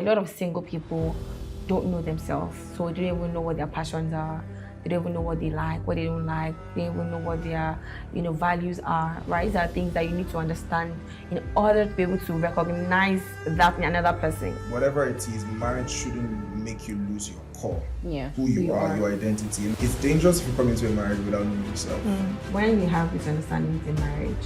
lot of single people don't know themselves, so they don't even know what their passions are. They don't even know what they like, what they don't like. They don't even know what their, values are, right? These are things that you need to understand in order to be able to recognize that in another person. Whatever it is, marriage shouldn't make you lose your core. Yeah. Who you are, your identity. It's dangerous if you come into a marriage without knowing yourself. When you have this understanding in marriage,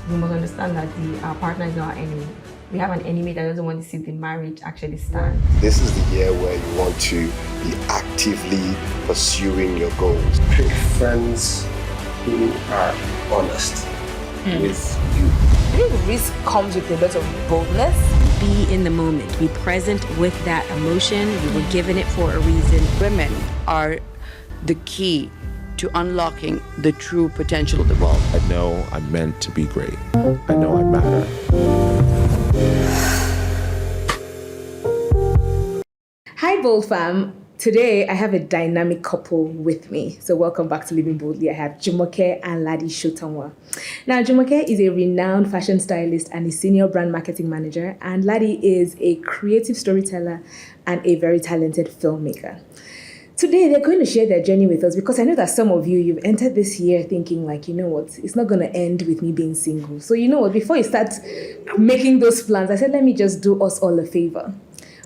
you must understand that our partner is not our enemy. We have an enemy that doesn't want to see the marriage actually stand. This is the year where you want to be actively pursuing your goals. Pick friends who are honest with you. I think risk comes with a lot of boldness. Be in the moment. Be present with that emotion. You were given it for a reason. Women are the key to unlocking the true potential of the world. I know I'm meant to be great. I know I matter. Hi, Bold Fam. Today, I have a dynamic couple with me. So welcome back to Living Boldly. I have Jumoke and Ladi Shotonwa. Now, Jumoke is a renowned fashion stylist and a senior brand marketing manager, and Ladi is a creative storyteller and a very talented filmmaker. Today, they're going to share their journey with us because I know that some of you've entered this year thinking like, you know what, it's not going to end with me being single. So you know what, before you start making those plans, I said, let me just do us all a favor.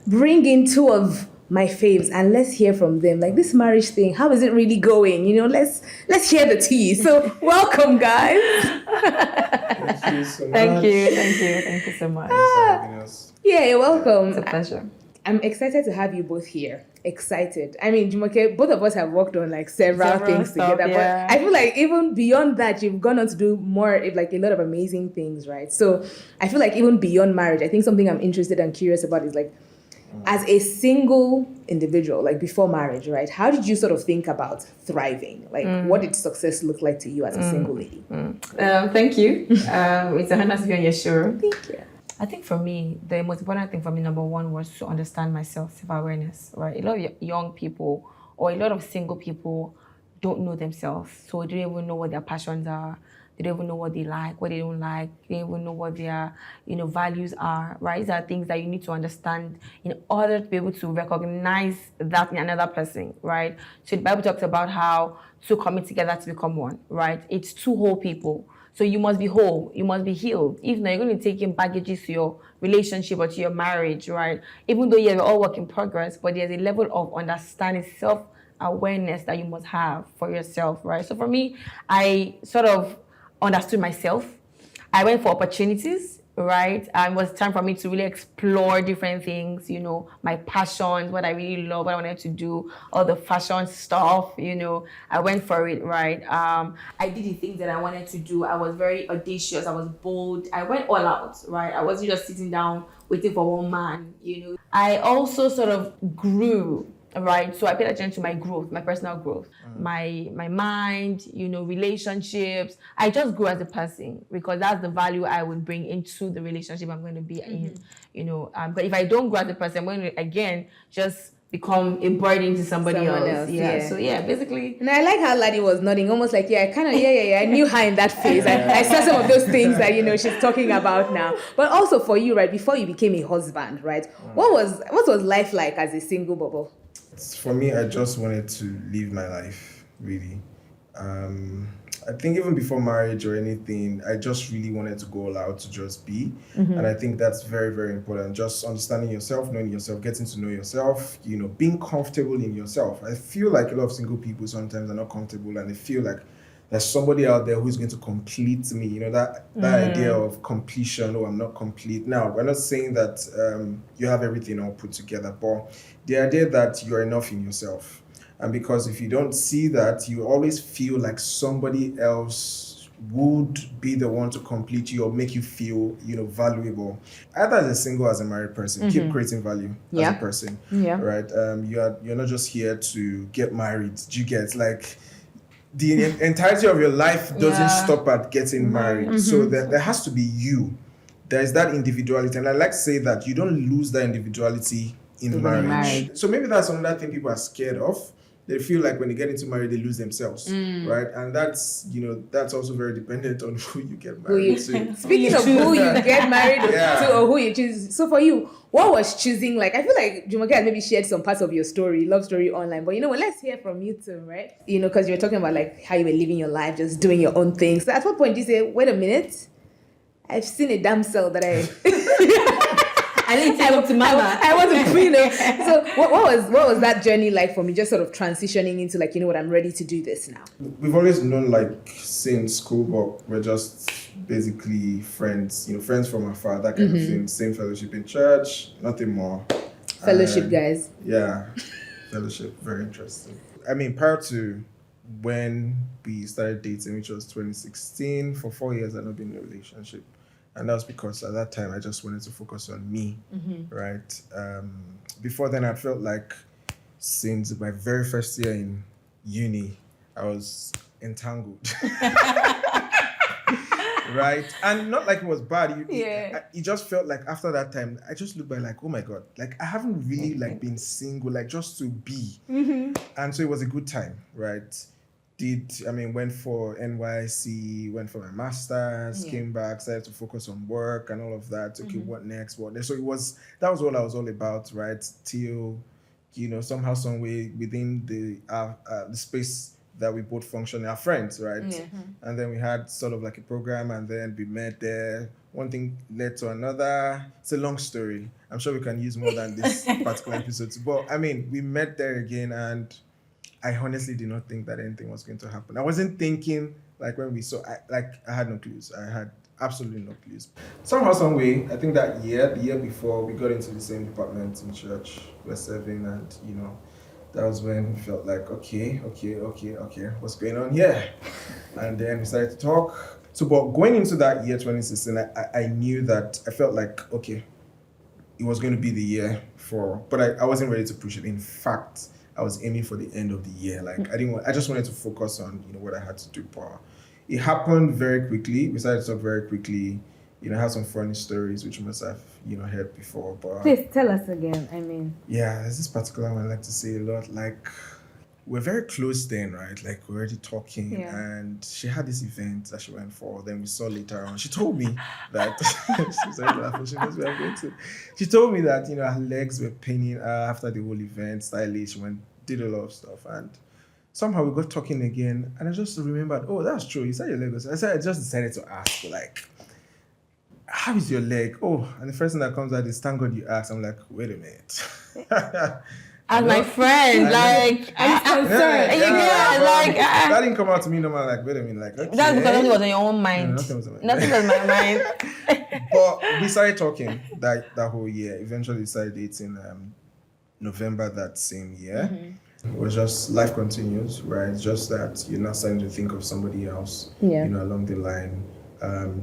Bring in two of my faves and let's hear from them. Like this marriage thing, how is it really going? Let's hear the tea. So welcome, guys. Thank you so much. Thank you so much. Thanks for having us. Yeah, you're welcome. It's a pleasure. I'm excited to have you both here. Excited. I mean, Jumoke, both of us have worked on like several things stuff, together, yeah. but I feel like even beyond that, you've gone on to do more, like a lot of amazing things, right? So I feel like even beyond marriage, I think something I'm interested and curious about is like, as a single individual, like before marriage, right? How did you sort of think about thriving? Like, what did success look like to you as a single lady? Thank you. It's an honor to be on your show. Thank you. I think for me, the most important thing for me, number one, was to understand myself, self-awareness, right? A lot of young people or a lot of single people don't know themselves. So they don't even know what their passions are. They don't even know what they like, what they don't like. They don't even know what their, values are, right? These are things that you need to understand in order to be able to recognize that in another person, right? So the Bible talks about how two coming together to become one, right? It's two whole people. So you must be whole, you must be healed. If not, you're going to take in baggages to your relationship or to your marriage, right? Even though you're all work in progress, but there's a level of understanding, self-awareness that you must have for yourself, right? So for me, I sort of understood myself. I went for opportunities, right? It was time for me to really explore different things, my passions, what I really love, what I wanted to do, all the fashion stuff, I went for it, right? I did the things that I wanted to do. I was very audacious. I was bold. I went all out, right? I wasn't just sitting down waiting for one man, I also sort of grew, right? So I paid attention to my growth, my personal growth, my mind, relationships. I just grew as a person because that's the value I would bring into the relationship I'm going to be in, But if I don't grow as a person, I'm going to, again, just become a burden to somebody else. Yeah. So yeah, basically. And I like how Ladi was nodding, almost like, I knew her in that phase. I saw some of those things that, she's talking about now. But also for you, right, before you became a husband, right, what was life like as a single bubble? For me, I just wanted to live my life, really. I think even before marriage or anything, I just really wanted to go all out to just be. And I think that's very, very important. Just understanding yourself, knowing yourself, getting to know yourself, being comfortable in yourself. I feel like a lot of single people sometimes are not comfortable and they feel like there's somebody out there who's going to complete me. That idea of completion, I'm not complete. Now, we're not saying that you have everything all put together, but the idea that you're enough in yourself. And because if you don't see that, you always feel like somebody else would be the one to complete you or make you feel, valuable. Either as a single or as a married person, keep creating value as a person, right? You're not just here to get married. Do you get like the entirety of your life doesn't stop at getting married. So there has to be you. There's that individuality, and I like to say that you don't lose that individuality in marriage. So maybe that's another thing people are scared of. they feel like when they get into marriage, they lose themselves, right? And that's, that's also very dependent on who you get married to. Speaking of who you get married Yeah. to or who you choose, so for you, what was choosing like? I feel like Jumoke has maybe shared some parts of your story, love story online, but what? Let's hear from you too, right? Because you're talking about like how you were living your life, just doing your own things. So at what point do you say, wait a minute, I've seen a damsel that I need to talk to mama. I want to, So what was that journey like for me? Just sort of transitioning into like, what, I'm ready to do this now. We've always known like since school, but we're just basically friends, friends from afar, that kind of thing. Same fellowship in church, nothing more. Fellowship, guys. Yeah, fellowship, very interesting. I mean, prior to when we started dating, which was 2016, for 4 years I'd not been in a relationship. And that was because at that time I just wanted to focus on me, right? Before then, I felt like since my very first year in uni, I was entangled. Right? And not like it was bad. It just felt like after that time, I just looked back like, oh my God, like I haven't really like been single, like just to be. And so it was a good time, right? Went for NYC, went for my master's, came back, started to focus on work and all of that. Okay, what next? So that was all I was all about, right? Till, somehow, some way within the space that we both function, our friends, right? And then we had sort of like a program, and then we met there. One thing led to another. It's a long story. I'm sure we can use more than this particular episode. But we met there again, and I honestly did not think that anything was going to happen. I wasn't thinking like when we saw, I had no clues. I had absolutely no clues. Somehow, some way, I think the year before, we got into the same department in church. We're serving, and that was when we felt like, okay, what's going on here? And then we started to talk. So, but going into that year 2016, I knew that I felt like, okay, it was going to be the year but I wasn't ready to push it. In fact, I was aiming for the end of the year. Like I just wanted to focus on, what I had to do. But it happened very quickly. We started to talk very quickly. I have some funny stories, which you must have, heard before. But please tell us again. Yeah, there's this particular one I like to say a lot. Like, we're very close then, right? Like, we're already talking, and she had this event that she went for. Then we saw later on. She told me that she's already laughing. She knows where I'm going to. She told me that her legs were paining her after the whole event. Stylish, she did a lot of stuff, and somehow we got talking again. And I just remembered, oh, that's true. You said your leg was. I just decided to ask, like, how is your leg? Oh, and the first thing that comes out is, thank God you asked. I'm like, wait a minute. As my friend, like, I'm concerned. That didn't come out to me normal, like, wait a minute, like, okay. That's because nothing was on your own mind. Nothing was on my mind. But we started talking that whole year. Eventually, we started dating November that same year. It was just, life continues, right? It's just that you're not starting to think of somebody else, along the line.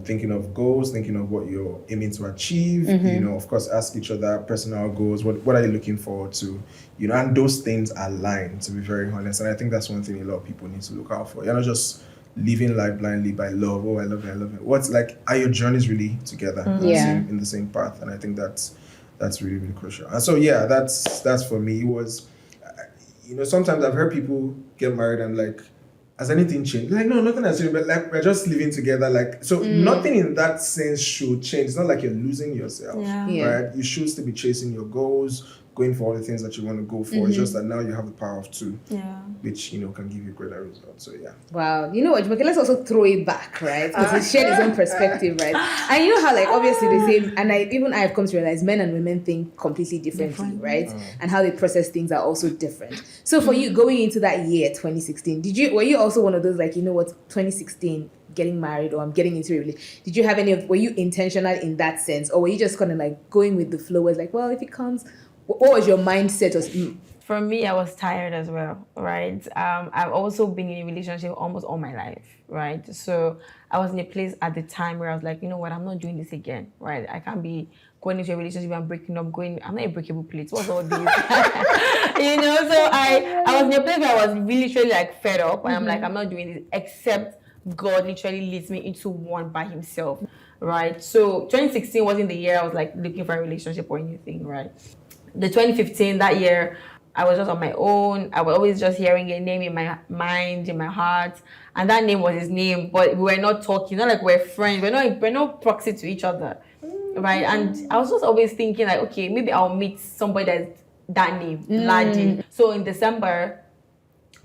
Thinking of goals, thinking of what you're aiming to achieve, of course, ask each other personal goals, what are you looking forward to, and those things align, to be very honest. And I think that's one thing a lot of people need to look out for. You're not just living life blindly by love. Oh, I love it. What's like, are your journeys really together in the same path? And I think that's really, really crucial. And so, that's for me. It was, sometimes I've heard people get married and like, has anything changed? Like, no, nothing has changed, but like, we're just living together. Like, so nothing in that sense should change. It's not like you're losing yourself, right? You should still be chasing your goals, going for all the things that you want to go for. It's just that now you have the power of two, which, can give you greater results. So, yeah. Wow. You know what, Jumoke, let's also throw it back, right? Because he shared his own perspective, right? And you know how, like, obviously the same, and I've come to realize men and women think completely differently, right? And how they process things are also different. So for you, going into that year, 2016, were you also one of those, like, 2016, getting married, or I'm getting into a relationship? Were you intentional in that sense? Or were you just kind of like going with the flow? Was like, well, if it comes, what was your mindset? For me, I was tired as well, right? I've also been in a relationship almost all my life, right? So I was in a place at the time where I was like, you know what, I'm not doing this again, right? I can't be going into a relationship and breaking up, I'm not a breakable plate. What's all this? So I was in a place where I was really literally like fed up, and I'm like, I'm not doing this, except God literally leads me into one by himself, right? So 2016 wasn't the year I was like looking for a relationship or anything, right? The 2015, that year, I was just on my own. I was always just hearing a name in my mind, in my heart, and that name was his name. But we were not talking, not like we're friends. We're not proxy to each other, right? And I was just always thinking like, okay, maybe I'll meet somebody that's that name, Ladi. So in December,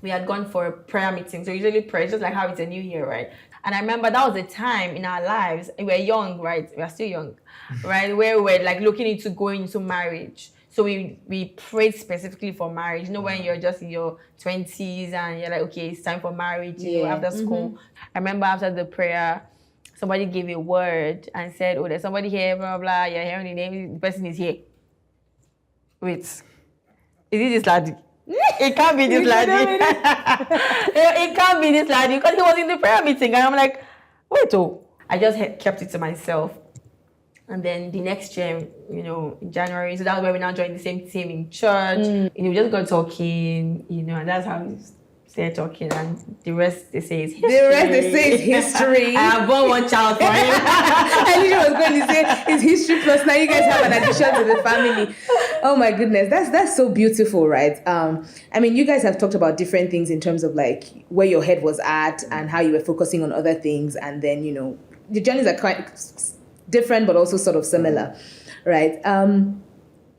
we had gone for a prayer meeting. So usually prayer, just like how it's a new year, right? And I remember that was a time in our lives, we were young, right? We are still young, right? Where we were like looking into going into marriage. So we prayed specifically for marriage. You know, when you're just in your 20s and you're like, okay, it's time for marriage, you know, after school. I remember after the prayer, somebody gave a word and said, oh, there's somebody here, blah, blah, blah. You're hearing the name, the person is here. Wait, is it this Ladi? It can't be this Ladi. It can't be this Ladi because he was in the prayer meeting. And I'm like, wait, oh. I just kept it to myself. And then the next year, you know, in January, so that's where we now joined the same team in church. You know, we just got talking, you know, and that's how we started talking. And the rest, they say, is history. The rest, they say, is history. I have born one child for him. I literally was going to say, it's history plus now you guys have an addition to the family. Oh my goodness, that's so beautiful, right? I mean, you guys have talked about different things in terms of like where your head was at and how you were focusing on other things. And then, you know, the journeys are quite different, but also sort of similar, right?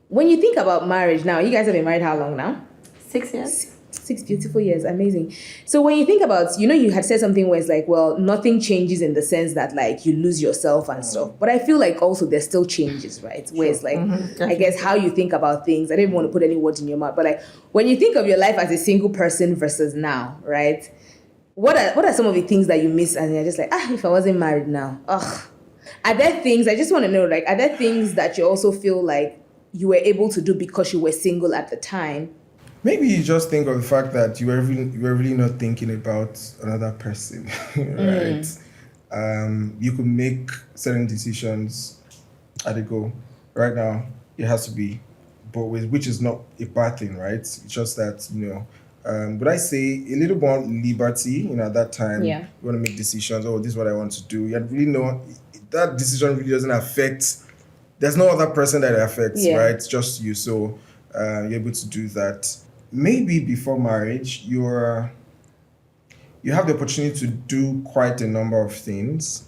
When you think about marriage now, you guys have been married how long now? 6 years. 6 beautiful years, amazing. So when you think about, you know, you had said something where it's like, well, nothing changes in the sense that like you lose yourself and stuff. But I feel like also there's still changes, right? Where it's like, I guess how you think about things. I didn't want to put any words in your mouth, but like when you think of your life as a single person versus now, right? What are some of the things that you miss and you're just like, if I wasn't married now, Are there things, I just want to know, like, are there things that you also feel like you were able to do because you were single at the time? Maybe you just think of the fact that you were really not thinking about another person, right? You could make certain decisions at a go. Right now, it has to be both ways, which is not a bad thing, right? It's just that, you know, would I say a little more liberty, you know, at that time, you want to make decisions, this is what I want to do. You really know that decision really doesn't affect, there's no other person that it affects, right? It's just you. So you're able to do that. Maybe before marriage, you have the opportunity to do quite a number of things.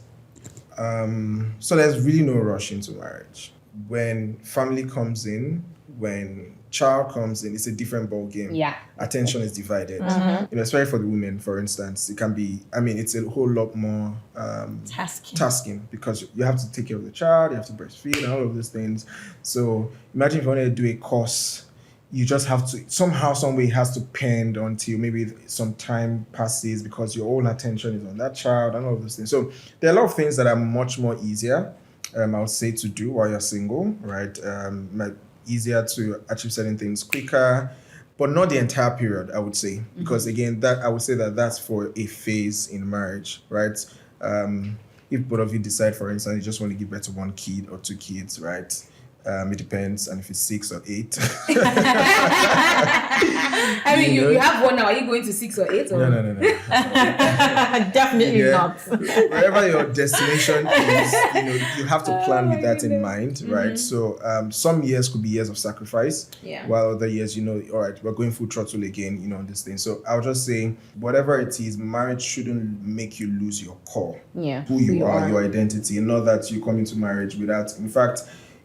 So there's really no rush into marriage. When family comes in, when child comes in, it's a different ball game. Attention is divided. You know, especially for the women, for instance, it can be, it's a whole lot more tasking because you have to take care of the child, you have to breastfeed and all of those things. So imagine if you wanted to do a course, you just have to somehow, some way, it has to pend until maybe some time passes because your whole attention is on that child and all of those things. So there are a lot of things that are much more easier, I would say, to do while you're single, right? Easier to achieve certain things quicker, but not the entire period, I would say, because again, that I would say that that's for a phase in marriage, right? If both of you decide, for instance, you just want to give birth to 1 kid or 2 kids, right? It depends, and if it's 6 or 8. I mean, you have 1 now. Are you going to 6 or 8? Or? No. Definitely not. Wherever your destination is, you have to plan with that in mind, right? So some years could be years of sacrifice, while other years, all right, we're going full throttle again, on this thing. So I'll just say, whatever it is, marriage shouldn't make you lose your core, who you are, your identity, not that you come into marriage without, in fact,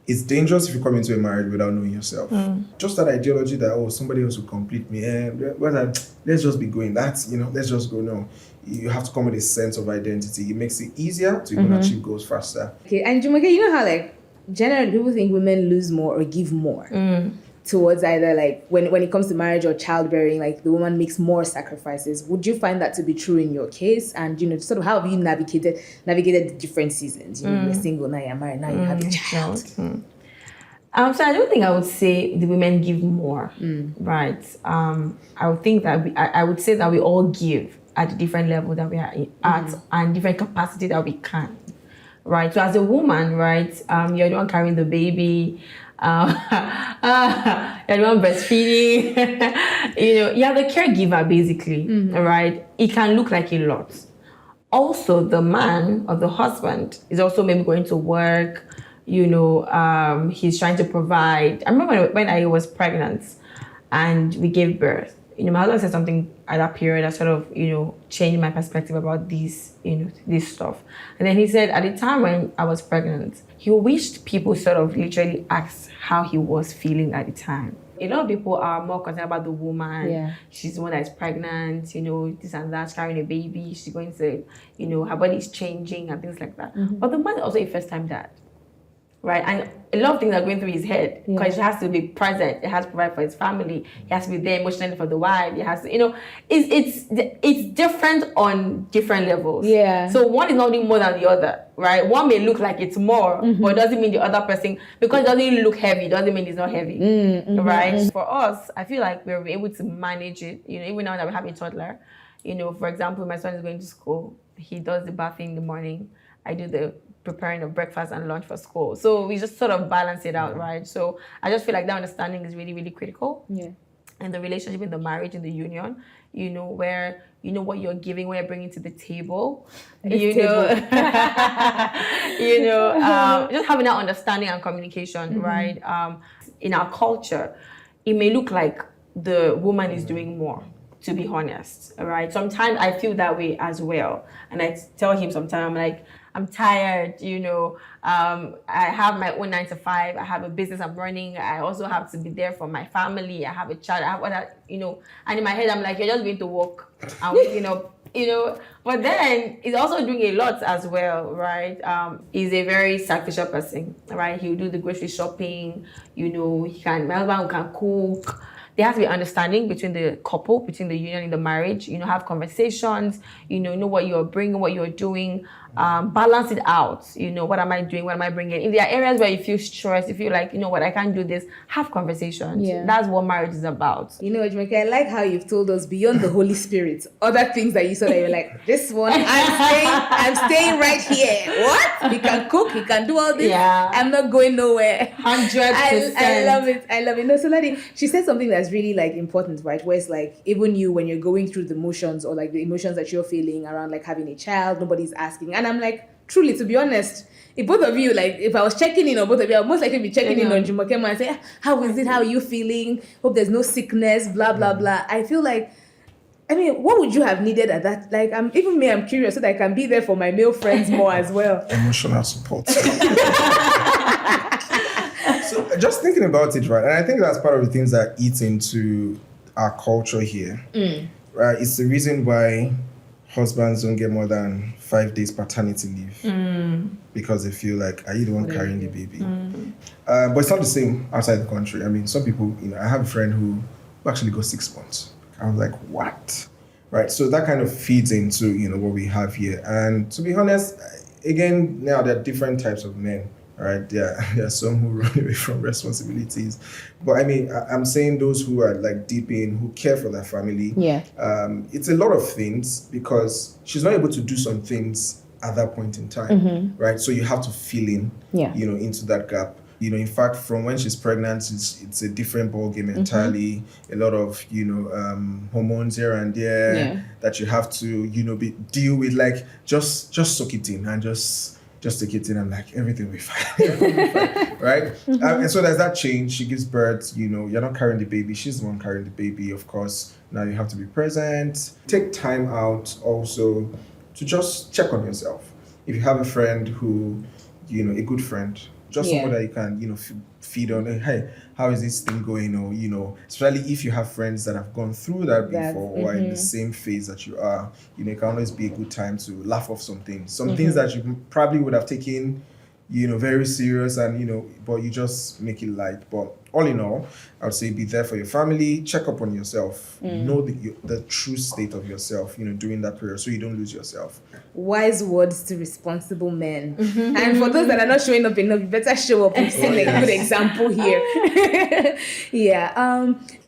it's dangerous if you come into a marriage without knowing yourself. Just that ideology that, somebody else will complete me. Let's just be going. That's, let's just go. No, you have to come with a sense of identity. It makes it easier to even achieve goals faster. Okay, and Jumoke, you know how like generally people think women lose more or give more towards either like when it comes to marriage or childbearing, like the woman makes more sacrifices. Would you find that to be true in your case? And sort of how have you navigated the different seasons? You're single, now you're married, now you have a child. So I don't think I would say the women give more, right? I would think that I would say that we all give at a different level that we are at and different capacity that we can, right? So as a woman, right, you're the one carrying the baby. You're the one breastfeeding. You're the caregiver basically, right? It can look like a lot. Also, the man or the husband is also maybe going to work. He's trying to provide. I remember when I was pregnant, and we gave birth. My husband said something at that period that sort of, changed my perspective about this stuff. And then he said at the time when I was pregnant, he wished people sort of literally asked how he was feeling at the time. A lot of people are more concerned about the woman. Yeah. She's the one that's pregnant, this and that, carrying a baby. She's going to, her body is changing and things like that. But the man is also a first-time dad. Right, and a lot of things are going through his head because he has to be present. He has to provide for his family. He has to be there emotionally for the wife. He has to, it's different on different levels. Yeah. So one is not doing more than the other, right? One may look like it's more, but it doesn't mean the other person, because it doesn't look heavy, doesn't mean it's not heavy, right? For us, I feel like we're able to manage it. Even now that we have a toddler, for example, my son is going to school. He does the bathing in the morning. I do the preparing of breakfast and lunch for school. So we just sort of balance it out, right? So I just feel like that understanding is really, really critical. Yeah. In the relationship, in the marriage, in the union, where what you're giving, what you're bringing to the table, just having that understanding and communication, right? In our culture, it may look like the woman is doing more, to be honest, right? Sometimes I feel that way as well. And I tell him sometimes, I'm like, I'm tired, I have my own 9 to 5. I have a business I'm running. I also have to be there for my family. I have a child. I have other, and in my head, I'm like, you're just going to work and waking up, But then he's also doing a lot as well, right? He's a very sacrificial person, right? He'll do the grocery shopping, my husband can cook. There has to be understanding between the couple, between the union and the marriage, have conversations, know what you're bringing, what you're doing, balance it out. What am I doing? What am I bringing? If there are areas where you feel stressed, you feel like, what, I can't do this, have conversations. Yeah. That's what marriage is about. Jumoke, I like how you've told us beyond the Holy Spirit, other things that you saw that you're like, this one, I'm staying right here. What? He can cook, he can do all this. Yeah. I'm not going nowhere. 100%. I love it. No, so Ladi, she said something that's really like important, right? Where it's like, even you, when you're going through the motions or like the emotions that you're feeling around like having a child, nobody's asking. And I'm like, truly, to be honest, if both of you, like, if I was checking in on both of you, I'd most likely be checking in on Jumoke and say, how is it? How are you feeling? Hope there's no sickness, blah, blah, blah. I feel like, what would you have needed at that? Like, I'm curious so that I can be there for my male friends more as well. Emotional support. So just thinking about it, right? And I think that's part of the things that eat into our culture here, right? It's the reason why husbands don't get more than 5 days paternity leave because they feel like, are you the one carrying the baby? But it's not the same outside the country. Some people, I have a friend who actually got 6 months. I was like, what? Right. So that kind of feeds into, what we have here. And to be honest, again, now there are different types of men. Right, there are some who run away from responsibilities, but I'm saying those who are like deep in, who care for their family. Yeah. It's a lot of things because she's not able to do some things at that point in time, right? So you have to fill in, into that gap. In fact, from when she's pregnant, it's a different ballgame entirely. A lot of hormones here and there that you have to deal with. Like just soak it in and just take it in and like everything will be fine, right? And so there's that change. She gives birth, you're not carrying the baby, she's the one carrying the baby, of course. Now you have to be present. Take time out also to just check on yourself. If you have a friend who, a good friend, just someone that you can, feed on, hey, how is this thing going? Or, especially if you have friends that have gone through that before or are in the same phase that you are, it can always be a good time to laugh off some things. Some things that you probably would have taken, very serious and, but you just make it light. But all in all, I would say be there for your family, check up on yourself, know the true state of yourself, during that period so you don't lose yourself. Wise words to responsible men. And for those that are not showing up enough, you better show up. We've seen a good example here.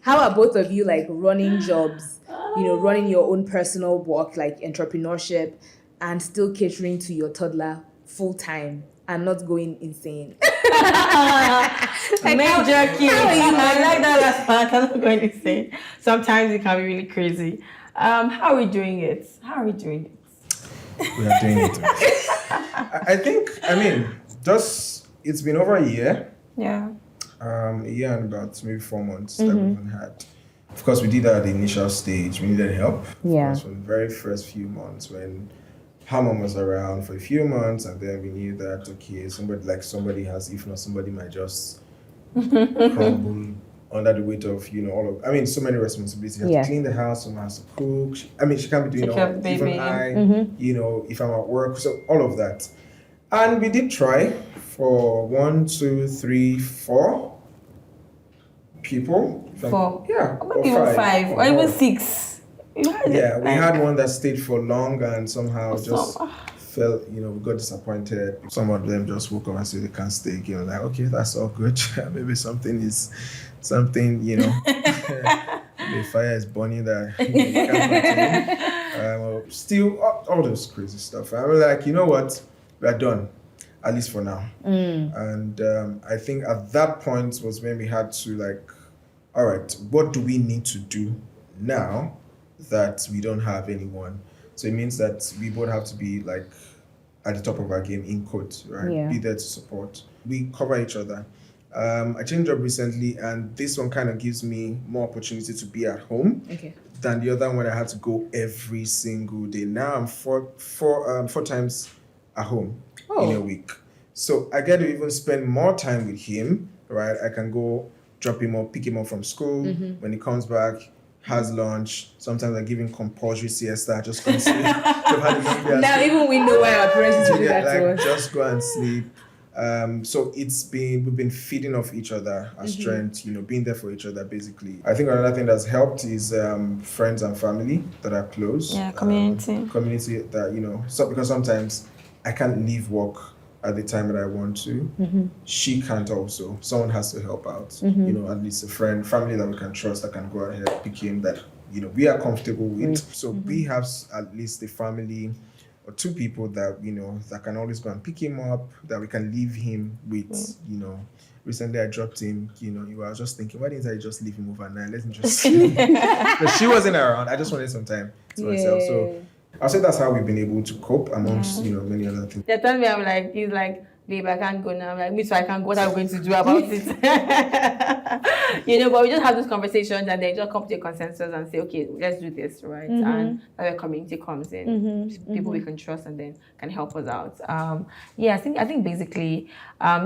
How are both of you like running jobs, running your own personal work, like entrepreneurship, and still catering to your toddler full time and not going insane? Major key. I like that last part. I'm not going to say. Sometimes it can be really crazy. How are we doing it? We are doing it. I think, it's been over a year. Yeah. A year and about maybe 4 months that we even had. Of course, we did that at the initial stage. We needed help. Yeah. Of course, for the very first few months when her mom was around for a few months, and then we knew that, okay, somebody has, if not somebody might just crumble under the weight of, so many responsibilities. You have to clean the house, someone has to cook. She can't be doing Take care of all, the baby. even I, if I'm at work, so all of that. And we did try for 1, 2, 3, 4 people. Four. Yeah. Maybe even 5 or even 6. Yeah, we had one that stayed for long and somehow just felt, we got disappointed. Some of them just woke up and said they can't stay again. Like, okay, that's all good. Maybe something, the fire is burning that you can't continue. Still, all this crazy stuff. I was like, you know what? We are done, at least for now. And I think at that point was when we had to all right, what do we need to do now that we don't have anyone? So it means that we both have to be at the top of our game, in quotes, right? Yeah. Be there to support. We cover each other. I changed job recently, and this one kind of gives me more opportunity to be at home than the other one I had to go every single day. Now I'm four times at home in a week. So I get to even spend more time with him, right? I can go drop him up, pick him up from school. When he comes back, has lunch. Sometimes I give him compulsory siesta, just go and sleep. Now even we know why our parents do that to us. Just go and sleep. So we've been feeding off each other, our strength, being there for each other, basically. I think another thing that's helped is friends and family that are close. Yeah, community. Community that, because sometimes I can't leave work at the time that I want to. She can't also. Someone has to help out. At least a friend, family that we can trust, that can go ahead, pick him, that, we are comfortable with. So we have at least a family or 2 people that, that can always go and pick him up, that we can leave him with, Recently I dropped him, I was just thinking, why didn't I just leave him overnight? Let him just Because she wasn't around. I just wanted some time to myself. So I'll say that's how we've been able to cope amongst, many other things. They tell me, he's like, babe, I can't go now. I'm like, me too, I can't go. What are we going to do about it? But we just have these conversations and then just come to a consensus and say, okay, let's do this, right? And that's where community comes in. People we can trust and then can help us out. I think basically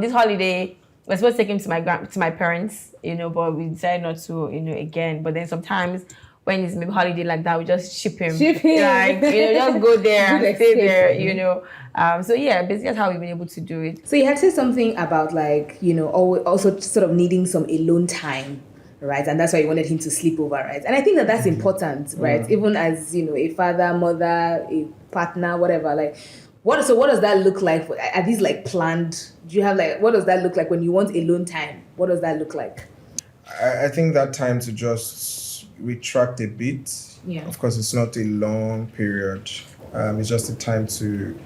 this holiday, we're supposed to take him to my parents, but we decided not to, again. But then sometimes when it's maybe holiday like that, we just ship him. Just go there and stay there, basically that's how we've been able to do it. So you had said something about also sort of needing some alone time, right? And that's why you wanted him to sleep over, right? And I think that that's important, right? Even as, a father, mother, a partner, whatever, what does that look like? Are these planned? Do you have what does that look like when you want alone time? What does that look like? I think that time to just retract a bit. Yeah. Of course, it's not a long period. It's just a time to,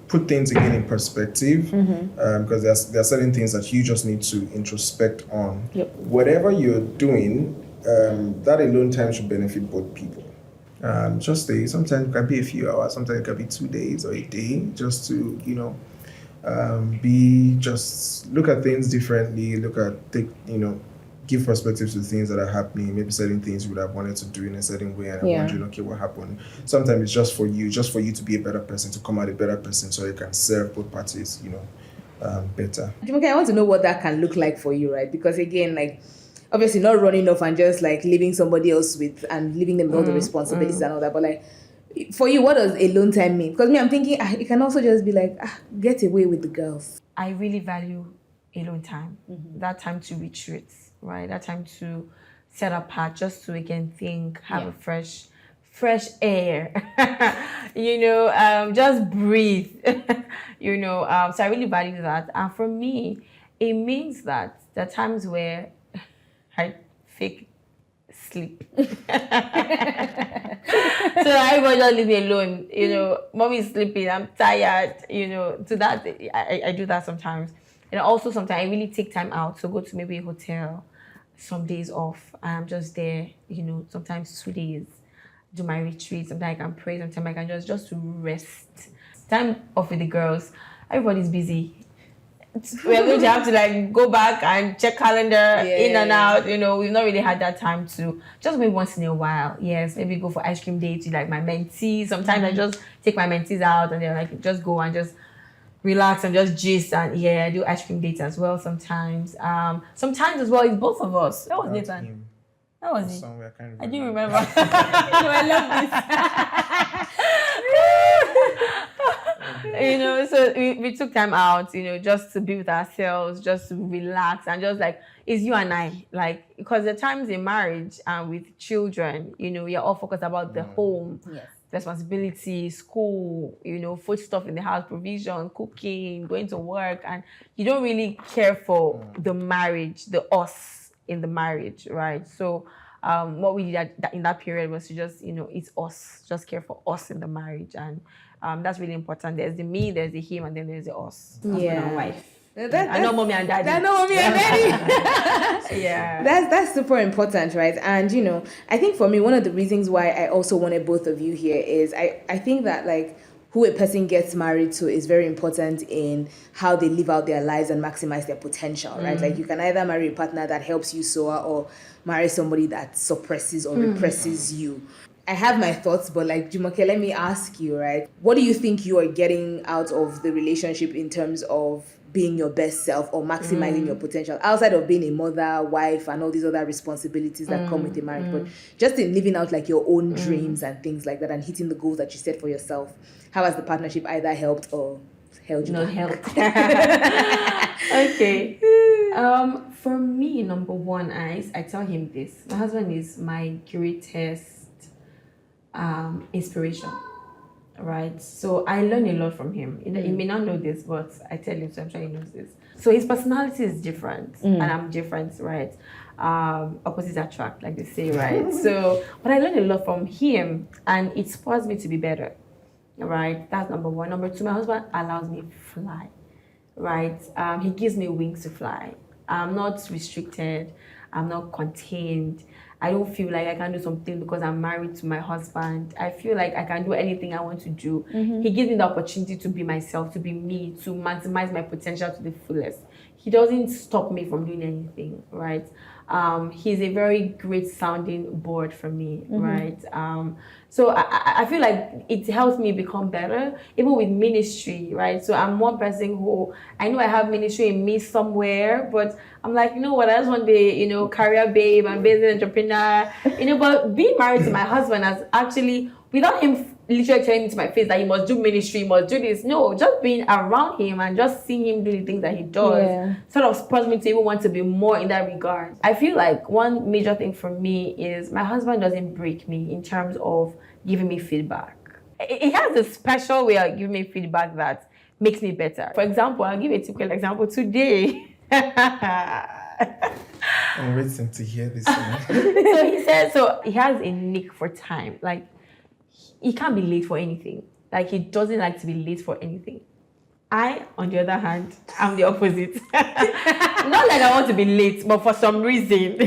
put things again in perspective. Because there are certain things that you just need to introspect on. Yep. Whatever you're doing, that alone time should benefit both people. Sometimes it can be a few hours, sometimes it can be 2 days or a day, just to, look at things differently, give perspective to things that are happening, maybe certain things you would have wanted to do in a certain way, and I'm wondering, okay, what happened? Sometimes it's just for you to be a better person, to come out a better person, so you can serve both parties, better. Jumoke, I want to know what that can look like for you, right? Because again, obviously not running off and just leaving somebody else with and leaving them with all the responsibilities and all that, but for you, what does alone time mean? Because I'm thinking it can also just be get away with the girls. I really value alone time, that time to retreat, right? That time to set apart, just to again think, have a fresh air, just breathe, So I really value that. And for me, it means that there are times where I fake sleep. So everybody just leave me alone. Mommy is sleeping, I'm tired, So that I do that sometimes. And also sometimes I really take time out to go to maybe a hotel, some days off. I'm just there, sometimes 2 days, do my retreat. Sometimes I can pray, sometimes I can just to rest. Time off with the girls, everybody's busy. we're going to have to like go back and check calendar in and out. You know, we've not really had that time to just maybe once in a while. Yes, maybe go for ice cream dates with like my mentees. Sometimes I just take my mentees out and they're like just go and just relax and just gist, and I do ice cream dates as well sometimes. Sometimes as well it's both of us. That was Nathan. That was it. Somewhere, I can't I do remember. remember. I love this. You know, so we took time out, you know, just to be with ourselves, just to relax, and just like it's you and I, like, because the times in marriage and with children, you know, you're all focused about the home, responsibility, school, you know, food stuff in the house, provision, cooking, going to work, and you don't really care for the marriage, the us in the marriage, right? So what we did in that period was to just, you know, it's us, just care for us in the marriage, and that's really important. There's the me, there's the him, and then there's the us, husband and wife. I know mommy and daddy. I know mommy and daddy. Yeah. That's super important, right? And you know, I think for me, one of the reasons why I also wanted both of you here is I think that like who a person gets married to is very important in how they live out their lives and maximize their potential, right? Like you can either marry a partner that helps you soar or marry somebody that suppresses or represses you. I have my thoughts, but like Jumoke, let me ask you, right? What do you think you are getting out of the relationship in terms of being your best self or maximizing your potential outside of being a mother, wife, and all these other responsibilities that come with a marriage, but just in living out like your own dreams and things like that and hitting the goals that you set for yourself? How has the partnership either helped or held you? Not helped. Okay. For me, number one, I tell him this. My husband is my greatest inspiration. Right, so I learn a lot from him. You know, he may not know this, but I tell him, so I'm sure he knows this. So his personality is different, and I'm different, right? Opposites attract, like they say, right? So, but I learned a lot from him, and it spurs me to be better, right? That's number one. Number two, my husband allows me to fly, right? He gives me wings to fly. I'm not restricted. I'm not contained. I don't feel like I can do something because I'm married to my husband. I feel like I can do anything I want to do. He gives me the opportunity to be myself, to be me, to maximize my potential to the fullest. He doesn't stop me from doing anything, right? He's a very great sounding board for me, right? So I feel like it helps me become better, even with ministry, right? So I'm one person who, I know I have ministry in me somewhere, but I'm like, you know what, I just want to be, you know, career babe and business entrepreneur, you know, but being married to my husband has actually, without him literally telling me to my face that he must do ministry, he must do this. No, just being around him and just seeing him do the things that he does sort of spurs me to even want to be more in that regard. I feel like one major thing for me is my husband doesn't break me in terms of giving me feedback. He has a special way of giving me feedback that makes me better. For example, I'll give a typical example today. I'm waiting to hear this one. So he said, so he has a knack for time. Like, he can't be late for anything. Like, he doesn't like to be late for anything. I, on the other hand, I'm the opposite. Not like I want to be late, but for some reason,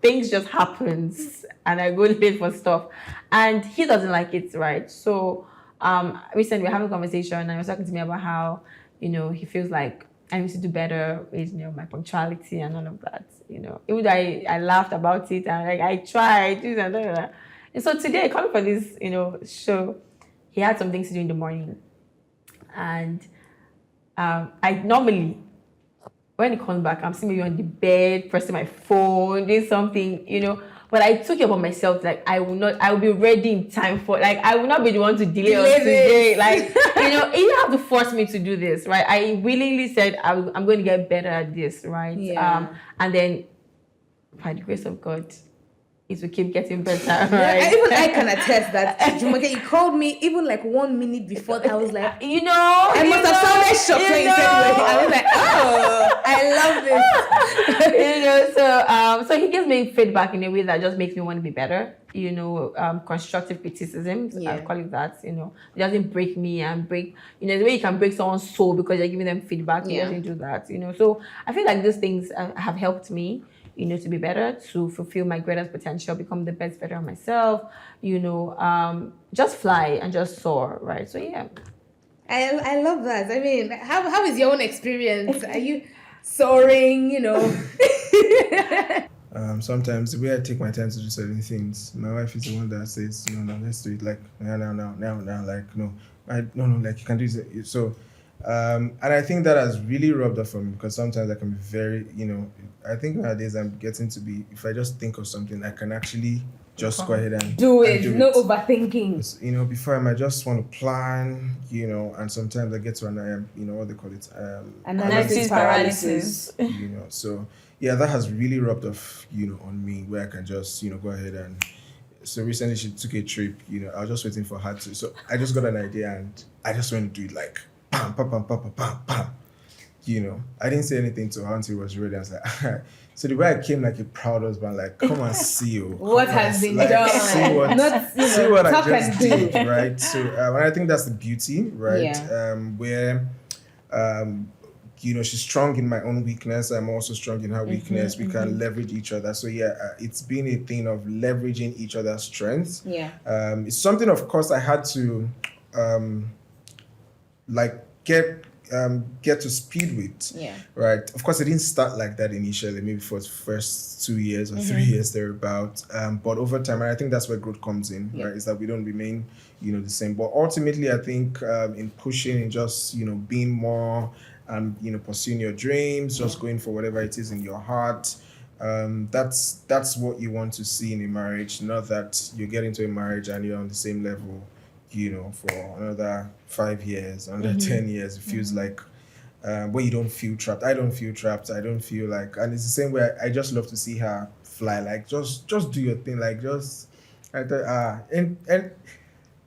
things just happens and I go late for stuff. And he doesn't like it, right? So recently we were having a conversation and he was talking to me about how, you know, he feels like I need to do better with, you know, my punctuality and all of that, you know. Even though I laughed about it and like I tried, and so today I called for this, you know, show. He had some things to do in the morning. And I normally, when he comes back, I'm seeing maybe on the bed, pressing my phone, doing something, you know. But I took it upon myself, like I will be ready in time for, like I will not be the one to delay on today. Like, you know, you don't have to force me to do this, right? I willingly said I'm going to get better at this, right? Yeah. And then by the grace of God, it will keep getting better, right? Even I can attest that Jumoke, you called me even like 1 minute before that. I was like, you know, I must have sounded shocked when you said it. I was like, oh, I love this. You know, so he gives me feedback in a way that just makes me want to be better. You know, constructive criticisms, I'll call it that. You know, it doesn't break me and break. You know, the way you can break someone's soul because you're giving them feedback. He doesn't do that. You know, so I feel like these things have helped me, you know, to be better, to fulfill my greatest potential, become the best version of myself, you know, just fly and just soar, right? So, yeah. I love that. I mean, how is your own experience? Are you soaring, Sometimes the way I take my time to do certain things, my wife is the one that says, no, let's do it like now, like no, like you can do it. So, and I think that has really rubbed off on me because sometimes I can be very, I think nowadays I'm getting to be, if I just think of something, I can actually just go ahead and do it. No overthinking. Before I might just want to plan, and sometimes I get to what they call it, Analysis paralysis. So yeah, that has really rubbed off, on me where I can just, go ahead and. So recently she took a trip, I was just waiting for her to. So I just got an idea and I just went to do it like, bam, bam, bam, bam, bam, bam. I didn't say anything to her until it was ready. I was like, so the way I came like a proud husband, like, come and see you. What has been done. See what I just did, right? So, and I think that's the beauty, right? Yeah. Where, she's strong in my own weakness. I'm also strong in her weakness. We can leverage each other. So yeah, it's been a thing of leveraging each other's strengths. Yeah. It's something, of course, I had to, get to speed with. Yeah. Right. Of course, it didn't start like that initially. Maybe for the first 2 years or 3 years thereabout. But over time, and I think that's where growth comes in. Yeah. Right. Is that we don't remain, the same. But ultimately, I think in pushing and just being more, pursuing your dreams, just going for whatever it is in your heart. That's what you want to see in a marriage. Not that you get into a marriage and you're on the same level. For another 5 years, another 10 years, it feels like when you don't feel trapped. I don't feel trapped. I don't feel like, and it's the same way. I just love to see her fly. Like just do your thing. Like and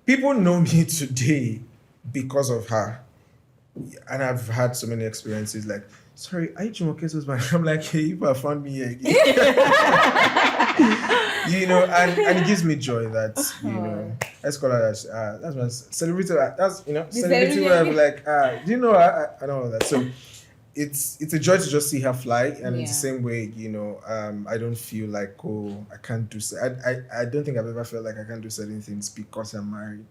people know me today because of her, and I've had so many experiences. Like, sorry, are you Jumoke's husband? I'm like, hey, you have found me here again. And it gives me joy that, let's call it that's my celebrity. That's, celebrity where I'm like, I know all that. So it's a joy to just see her fly. And in the same way, I don't feel like, I can't do, I don't think I've ever felt like I can't do certain things because I'm married.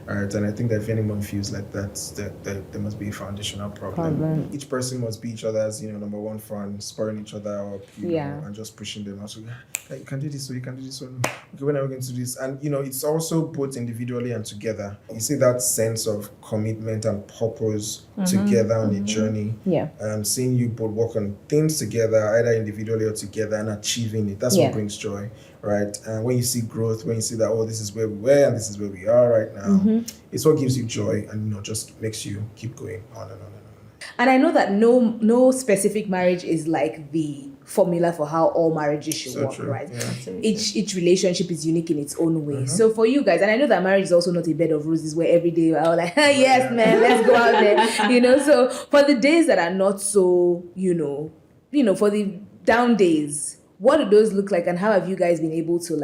Right, and I think that if anyone feels like that there must be a foundational problem. Each person must be each other's, number one fan, spurring each other up, and just pushing them. Also, you can do this, so you can do this one. Okay, when are we going to do this? And it's also both individually and together. You see that sense of commitment and purpose together on a journey. Yeah. Seeing you both work on things together, either individually or together, and achieving it. That's what brings joy. Right, and when you see growth, when you see that this is where we were and this is where we are right now, it's what gives you joy and just makes you keep going on and on and on. And I know that no specific marriage is like the formula for how all marriages should work, true. Right? Yeah. Each relationship is unique in its own way. So for you guys, and I know that marriage is also not a bed of roses where every day we're all like, yes, man, let's go out there. So for the days that are not so, for the down days, what do those look like, and how have you guys been able to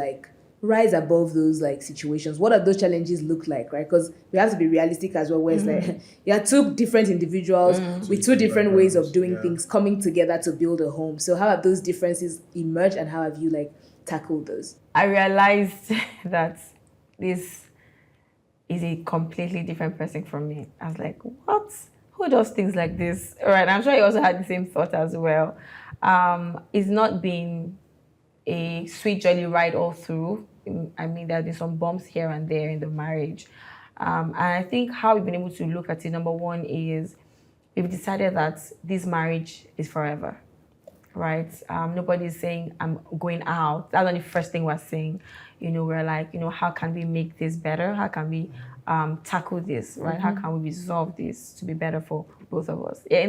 rise above those situations? What do those challenges look like, right? Because we have to be realistic as well, where it's like you are two different individuals with two different ways of doing things coming together to build a home. So how have those differences emerged, and how have you tackled those? I realized that this is a completely different person from me. I was like, what? Who does things like this? All right, I'm sure you also had the same thought as well. It's not been a sweet, jolly ride all through. I mean, there have been some bumps here and there in the marriage. And I think how we've been able to look at it, number one, is we've decided that this marriage is forever, right? Nobody's saying, I'm going out. That's not the first thing we're saying. We're like, how can we make this better? How can we tackle this, right? How can we resolve this to be better for both of us? Yeah,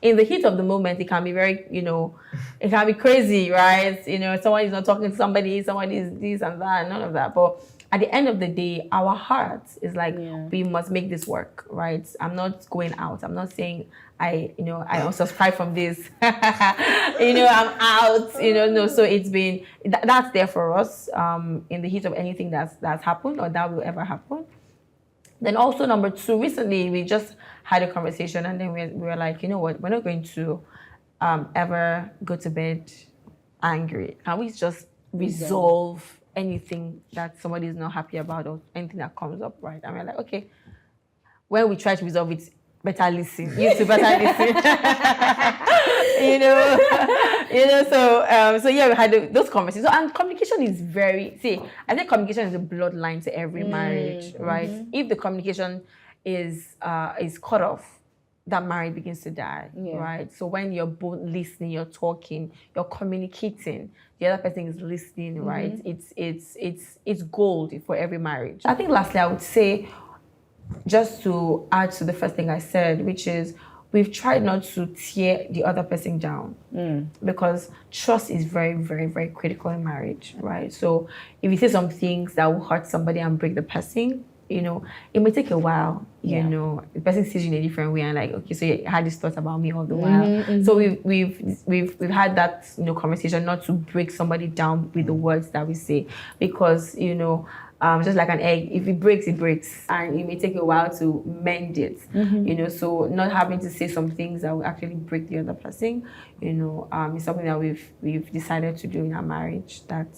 in the heat of the moment, it can be very, it can be crazy, right? Someone is not talking to somebody, someone is this and that, none of that. But at the end of the day, our heart is like, we must make this work, right? I'm not going out. I'm not saying I unsubscribe from this. I'm out. No. So it's been that's there for us in the heat of anything that's happened or that will ever happen. Then also number two, recently we just had a conversation, and then we were like, you know what, we're not going to ever go to bed angry. Can we just resolve anything that somebody is not happy about or anything that comes up, right? And we're like, okay, when we try to resolve it, better listen. You to better listen. you know. So yeah, we had those conversations. So, and communication is I think communication is a bloodline to every marriage, right? If the communication is cut off, that marriage begins to die, right? So when you're both listening, you're talking, you're communicating, the other person is listening, right? It's gold for every marriage. I think lastly, I would say, just to add to the first thing I said, which is we've tried not to tear the other person down because trust is very, very, very critical in marriage, right? So if you say some things that will hurt somebody and break the person, it may take a while, the person sees you in a different way and like, okay, so you had this thought about me all the while. So we've had that, conversation not to break somebody down with the words that we say, because, just like an egg, if it breaks, and it may take a while to mend it, so not having to say some things that will actually break the other person, is something that we've decided to do in our marriage that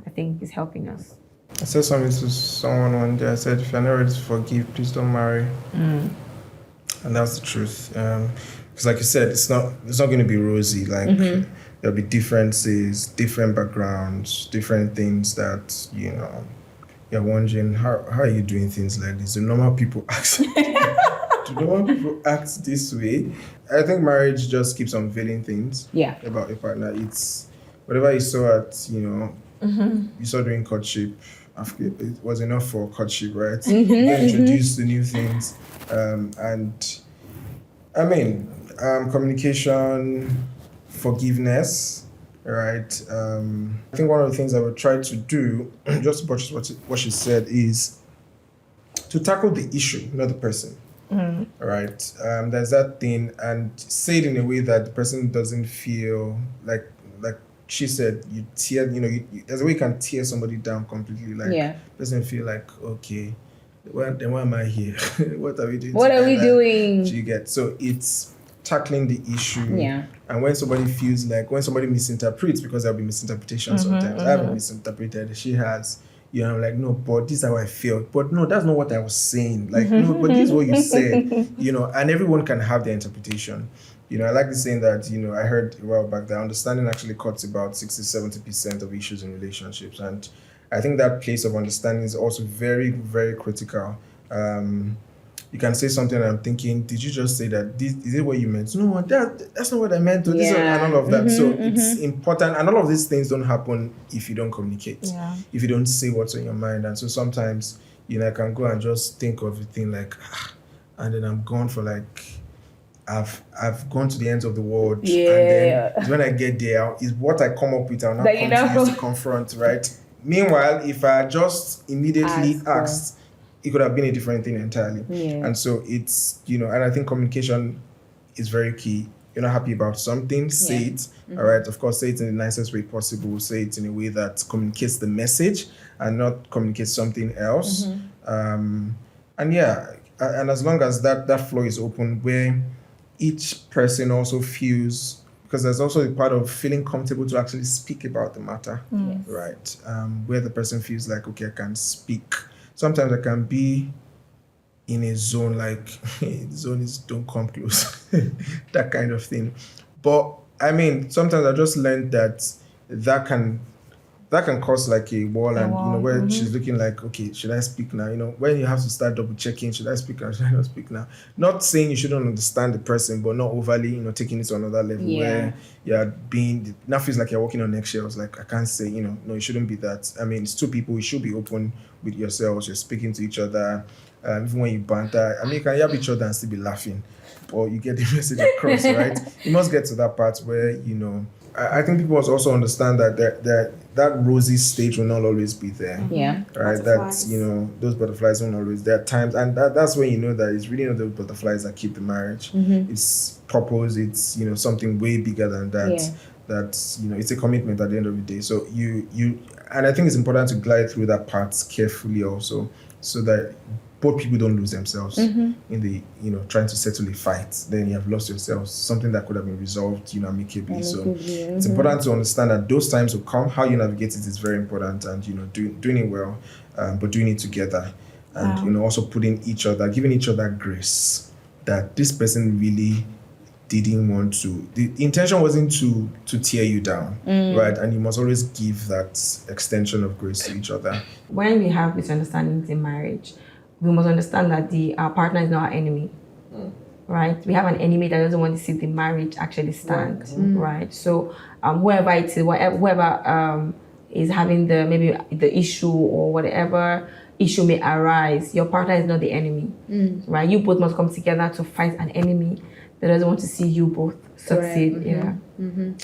I think is helping us. I said something to someone one day. I said, if you're not ready to forgive, please don't marry. And that's the truth. Because like you said, it's not going to be rosy. Like there'll be differences, different backgrounds, different things that, you're wondering, how are you doing things like this? Do normal people act this way? I think marriage just keeps unveiling things about your partner. It's whatever you saw at, you saw during courtship, it was enough for courtship, right? You get introduced to new things. And I mean, communication, forgiveness, right? I think one of the things I would try to do, just to purchase what she said, is to tackle the issue, not the person. Right? There's that thing, and say it in a way that the person doesn't feel like she said, you tear, there's a way you can tear somebody down completely. Like, doesn't feel like, okay, then why am I here? What are we doing? What are we doing? Do you get? So it's tackling the issue. And when somebody misinterprets, because there'll be misinterpretation sometimes. I haven't misinterpreted. She has. I'm like, no, but this is how I feel. But no, that's not what I was saying. Like, no, but this is what you said. And everyone can have their interpretation. I like the saying that, I heard a while back that understanding actually cuts about 60-70% of issues in relationships. And I think that place of understanding is also very, very critical. You can say something and I'm thinking, did you just say that? Is it what you meant? No, that's not what I meant. And all of that. So it's important. And all of these things don't happen if you don't communicate, if you don't say what's on your mind. And so sometimes, I can go and just think of a thing like, and then I'm gone for like, I've gone to the ends of the world, and then when I get there, is what I come up with, I'll not come to use to confront, right? Meanwhile, if I just immediately asked, it could have been a different thing entirely. And so it's, and I think communication is very key. You're not happy about something, say it, all right? Of course, say it in the nicest way possible. Say it in a way that communicates the message and not communicates something else. And as long as that flow is open, where each person also feels, because there's also a part of feeling comfortable to actually speak about the matter, right? Where the person feels like, okay, I can speak. Sometimes I can be in a zone like, the zone is don't come close, that kind of thing. But I mean, sometimes I just learned that can cause like a wall, and where she's looking like, okay, should I speak now? When you have to start double checking, should I speak now? Should I not speak now? Not saying you shouldn't understand the person, but not overly, taking it to another level where you're being, now feels like you're walking on eggshells. Like, I can't say, no, it shouldn't be that. I mean, it's two people, you should be open with yourselves. You're speaking to each other. Even when you banter, I mean, you can yab each other and still be laughing, or you get the message across, right? You must get to that part where, I think people must also understand that that rosy stage will not always be there. Right? That's, those butterflies won't always. There are times, and that's when you know that it's really not those butterflies that keep the marriage. It's purpose. It's, something way bigger than that. That's, it's a commitment at the end of the day. So and I think it's important to glide through that part carefully also, so that both people don't lose themselves in the, trying to settle a fight. Then you have lost yourselves, something that could have been resolved, amicably. So it's important to understand that those times will come. How you navigate it is very important, and, doing it well, but doing it together. and also giving each other grace that this person really didn't want to. The intention wasn't to tear you down, right? And you must always give that extension of grace to each other. When we have misunderstandings in marriage, we must understand that our partner is not our enemy. Right? We have an enemy that doesn't want to see the marriage actually stand, right? So whoever it is, whoever is having maybe the issue or whatever issue may arise, your partner is not the enemy, right? You both must come together to fight an enemy that doesn't want to see you both succeed. Yeah.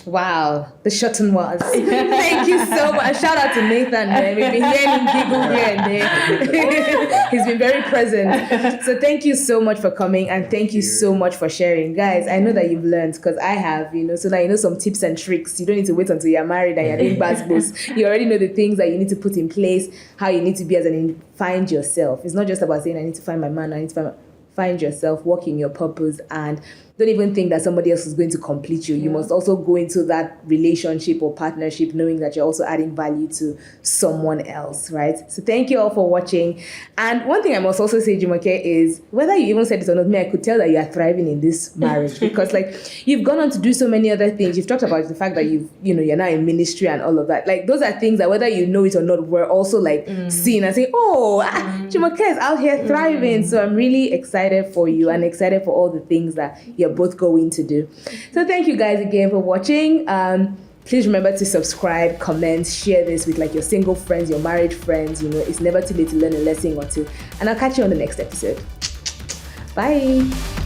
Wow, the Shotonwas. Thank you so much. Shout out to Nathan, man. We've been hearing him giggle here and there. He's been very present. So thank you so much for coming, and thank you so much for sharing. Guys, I know that you've learned, because I have, so now you know some tips and tricks. You don't need to wait until you're married and you're doing basketballs. You already know the things that you need to put in place, how you need to be find yourself. It's not just about saying, I need to find my man, I need to find yourself, walk in your purpose, and don't even think that somebody else is going to complete you. You must also go into that relationship or partnership knowing that you're also adding value to someone else, right? So thank you all for watching. And one thing I must also say, Jumoke, is whether you even said this or not, I could tell that you are thriving in this marriage because you've gone on to do so many other things. You've talked about the fact that you're now in ministry and all of that. Those are things that whether you know it or not, we're also seeing and saying, Jumoke is out here thriving. So I'm really excited for you and excited for all the things that you're both going to do. So thank you guys again for watching. Please remember to subscribe, comment, share this with your single friends, your married friends. It's never too late to learn a lesson or two. And I'll catch you on the next episode. Bye.